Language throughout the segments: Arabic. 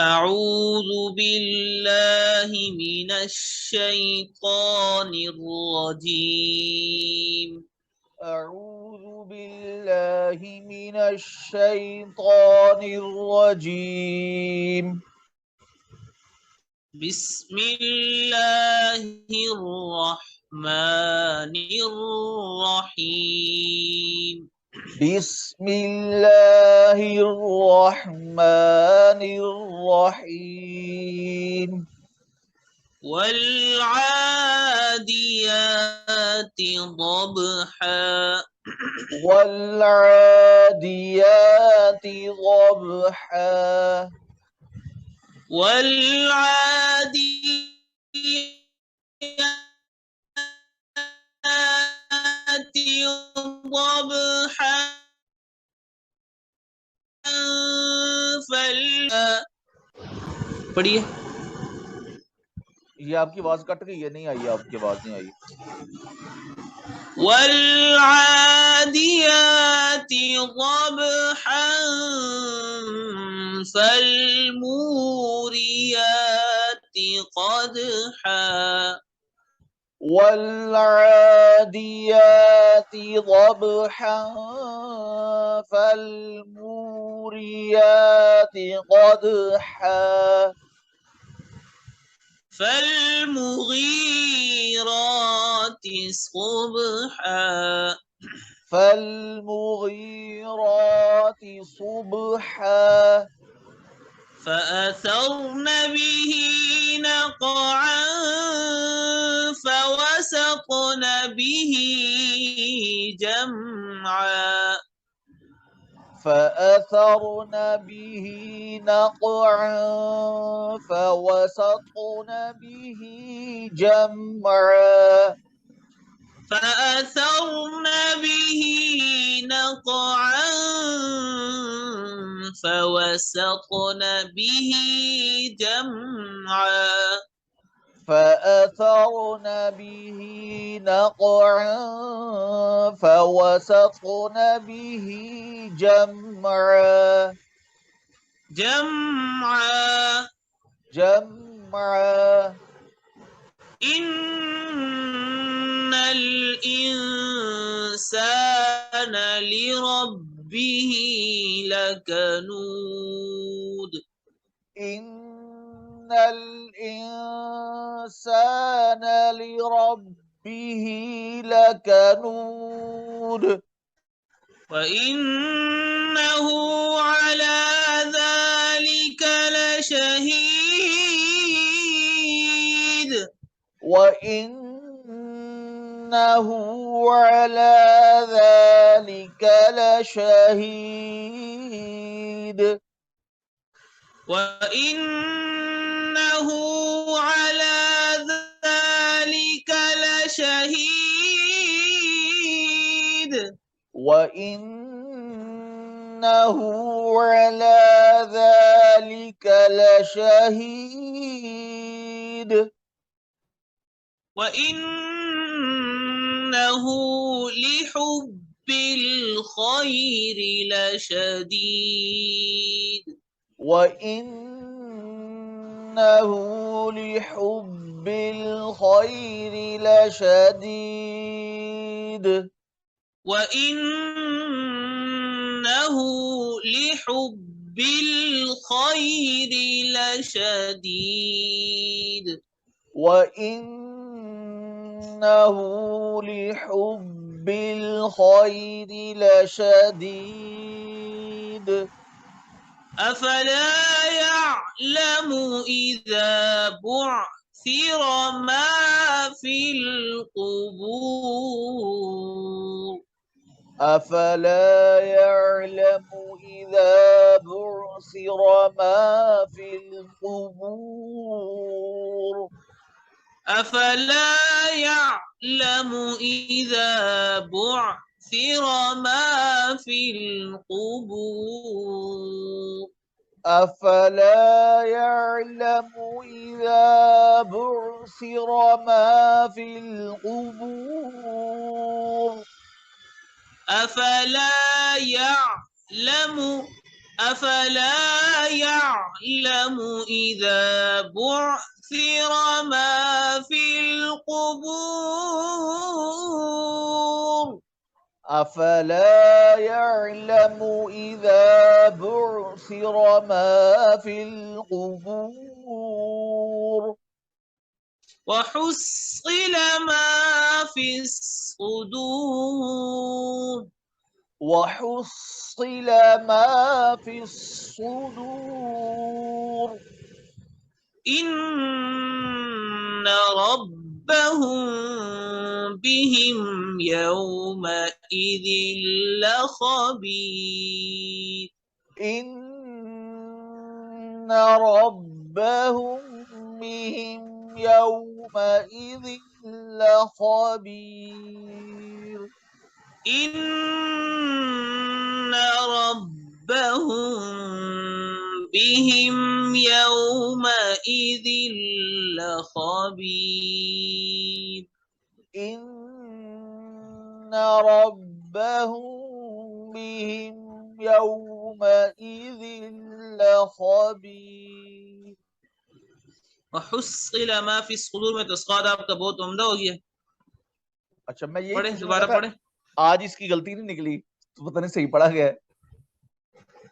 أعوذ بالله من الشيطان الرجيم. أعوذ بالله من الشيطان الرجيم. بسم الله الرحمن الرحيم. بسم الله الرحمن الرحيم. والعاديات ضبحا. والعاديات ضبحا. والعاديات ضبحا. पढ़िए। ये आपकी आवाज कट गई है, नहीं आई, आपकी आवाज नहीं आई। والعاديات ضبحا فالموريات قدحا. والعاديات ضبحا فالموريات قدحا. فالمغيرات صبحا. فالمغيرات صبحا. فأثرن به نقعا فوسطن به جمعا. فأثرن به نقعا فوسطن به جمعا. فأثرن به نقعا فوسطن به جمعا. فأثرن به نقعا فوسطن به جمعا. جمعا. جمعا. إن الإنسان لربه لكنود. إن الإنسان لربه لكنود. وإنه على ذلك لشهيد. وإنه على ذلك لشهيد. وإنه على ذلك لشهيد. وإنه على ذلك لشهيد. وإنه لحب الخير لشديد. وإنه لحب الخير لشديد. وإنه لحب الخير لشديد. وإنه لحب الخير لشديد. أفلا يعلم إذا بعثر ما في القبور. أفلا يعلم إذا بعثر ما في القبور. أفلا يعلم إذا بعثر ما في القبور. أفلا يعلم إذا بعثر ما في القبور. أفلا يعلم أفلا يعلم إذا بعثر ما في القبور أفلا يعلم إذا بعثر ما في القبور وحصل ما في الصدور وحصل ما في الصدور إن ربهم بهم يومئذ لخبير إن ربهم بهم يومئذ لخبير إن ربهم بهم يومئذ لخبير إن ربهم بهم يومئذ لخبير وحصل ما في الصدور में तस्कात आपका बहुत उम्दा हो गया। अच्छा, मैं यही पढ़े पूछना दोबारा था, पढ़े, आज इसकी गलती नहीं निकली तो पता नहीं सही पढ़ा गया है।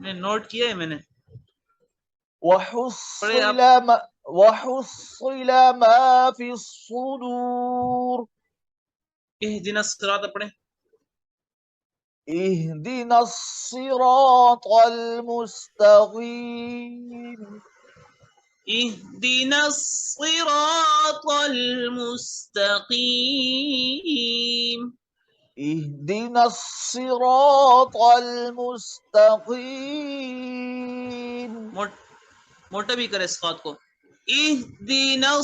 मैंने नोट किया है मैंने। पढ़े وحصل आप। ما وحصل ما في الصدور इहदिना सिरात पढ़े। اهدنا الصراط المستقيم اهدنا الصراط المستقيم اهدنا الصراط المستقيم मोटा भी करे इस्कात को। اهدنا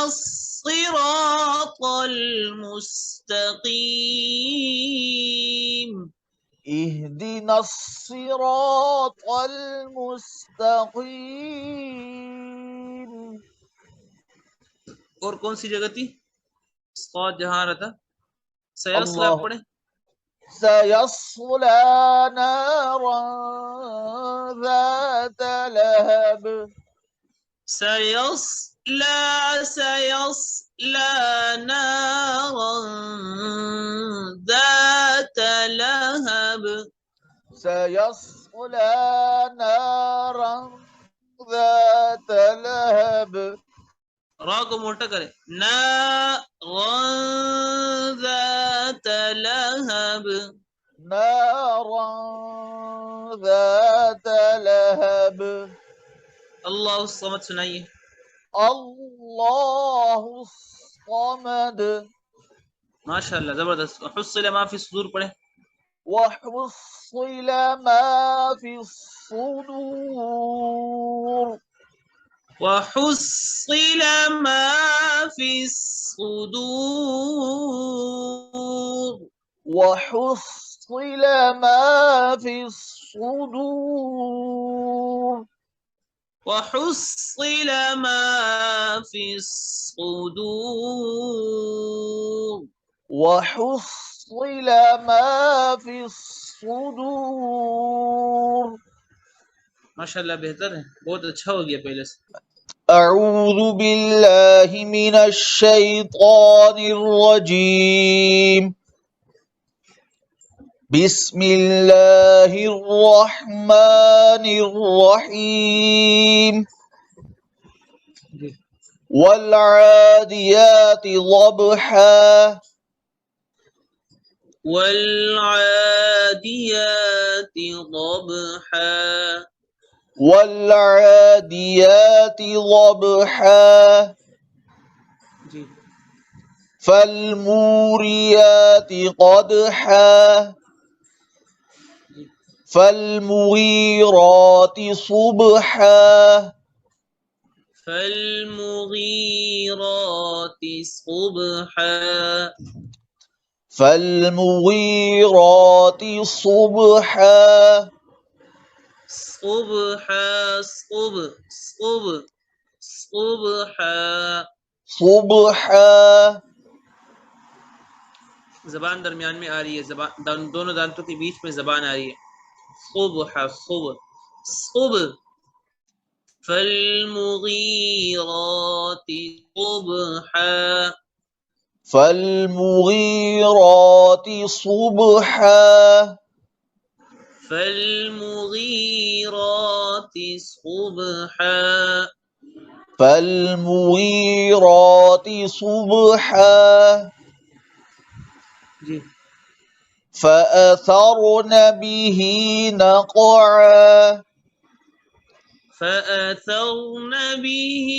الصراط المستقيم اهدنا الصراط المستقيم और कौन सी जगह थी इस्कात जहां रहा था? सयस्ला الله पढ़े। سيصلى نارا ذات لهب سيصلى نارا ذات لهب سيصلى نارا ذات لهب रा को मोटा करे नारन ذات लहब نارا ذات لهب अल्लाह समद सुनाइए। الله الصمد माशाल्लाह जबरदस्त। हुस्सिल मा फी सुदूर पढ़े। وحصل ما في الصدور وحصل ما في الصدور وحصل ما في الصدور وحصل ما في الصدور وحصل ما في الصدور माशाल्लाह बेहतर है, बहुत अच्छा हो गया पहले से। أعوذ بالله من الشيطان الرجيم بسم الله الرحمن الرحيم والعاديات ضبحا والعاديات ضبحا والعاديات ضبحا जी فالموريات قدحا فالمغيرات صبحا فالمغيرات صبحا فالمغيرات صبحا صبحا صبحا صبحا जबान दरमियान में आ रही है, जबान दोनों दांतों के बीच में जबान आ रही है। صبح صبح صبح فالمغيرات صبحا فالمغيرات صبحا فالمغيرات صبحا فالمغيرات صبحا جی فأثرن به نقعا فأثرن به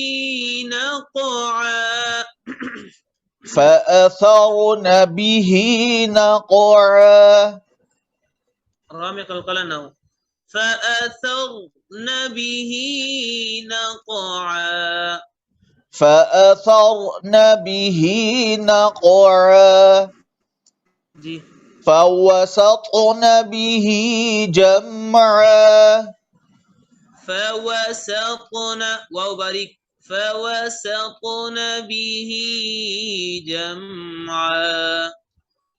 نقعا فأثرن به نقعا رامي قلقلنه فأثرن به نقعا فأثرن به نقعا جی فوسطن به جمعا فوسطن واو باریک فوسطن به جمعا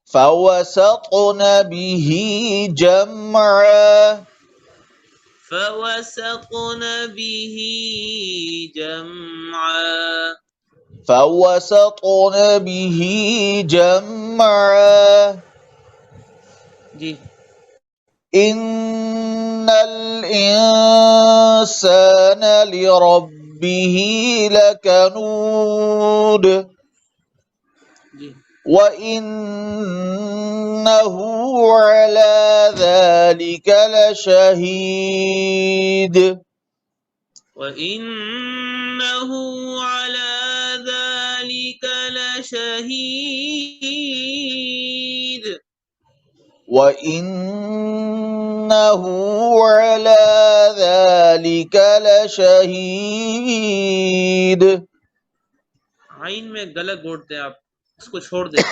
فوسطن به جمعا فوسطن به جمعا فوسطن به جمعا جی إن الإنسان لربه لكنود جی وإنه على ذلك لشهيد وإنه على ذلك لشهيد وإنه على ذلك لشهيد عین میں گلا گھوٹ دیں آپ اس کو چھوڑ دیں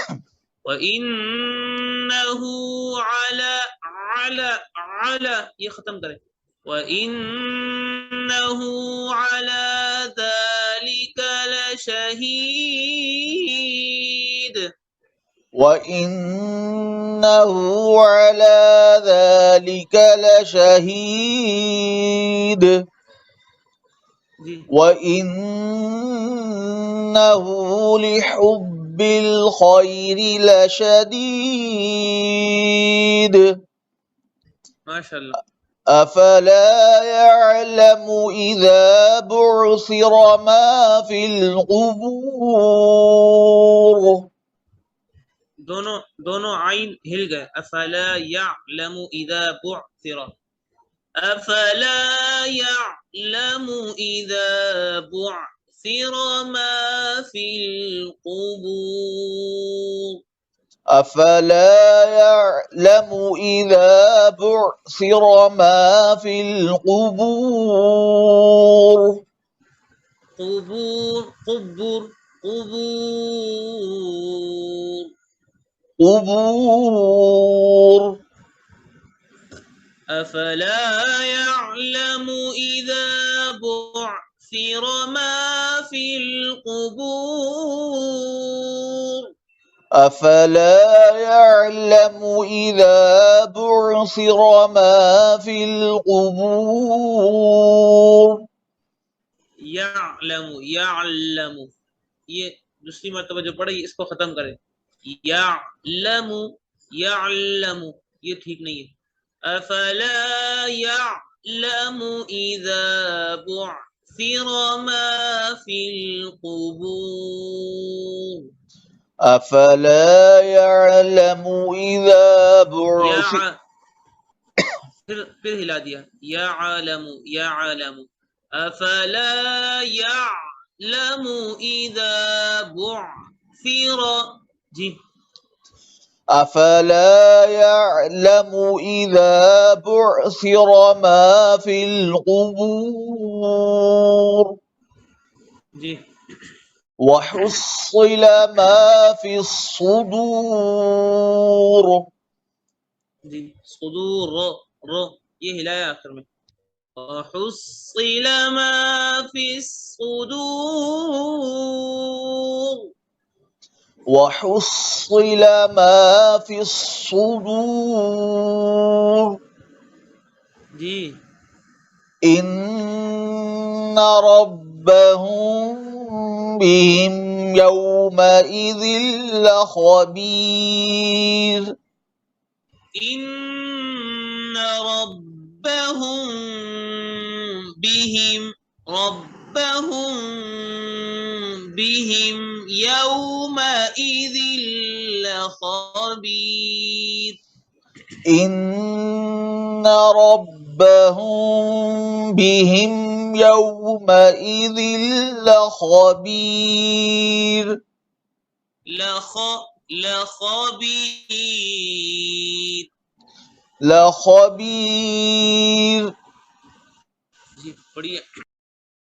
وَإِنَّهُ عَلَى یہ ختم کریں وَإِنَّهُ عَلَى ذَلِكَ لَشَهِيدٌ وإنه على ذلك لشهيد جی وإنه لحب الخير لشديد ماشاءاللہ أفلا يعلم إذا بعثر ما في القبور دونوں عین ہل گئے افلا يعلم اذا بعثر افلا يعلم اذا بعثر ما في القبور أفلا يعلم إذا بعثر ما في القبور قبور قبور قبور قبور أفلا يعلم إذا بعثر ما في القبور أفلا يعلم إذا بعثر ما في القبور يعلم یہ دوسری مرتبہ جو پڑھے اس کو ختم کریں يعلم یہ ٹھیک نہیں ہے افلا يعلم اذا بعثر ما في القبور أفلا يعلم إذا بعثر پھر ہلا دیا يعلم افلا يعلم اذا بعثر جی أفلا يعلم إذا بعثر ما في القبور جی وحصل ما في الصدور جی صدور یہ ہلایا آخر میں وحصل ما في الصدور وحصل ما في الصدور जी إن ربهم بهم يومئذ لخبير إن ربهم بهم يومئذ لخبير إن ربهم بهم يومئذ لخبير لخبير لخبير जी बढ़िया।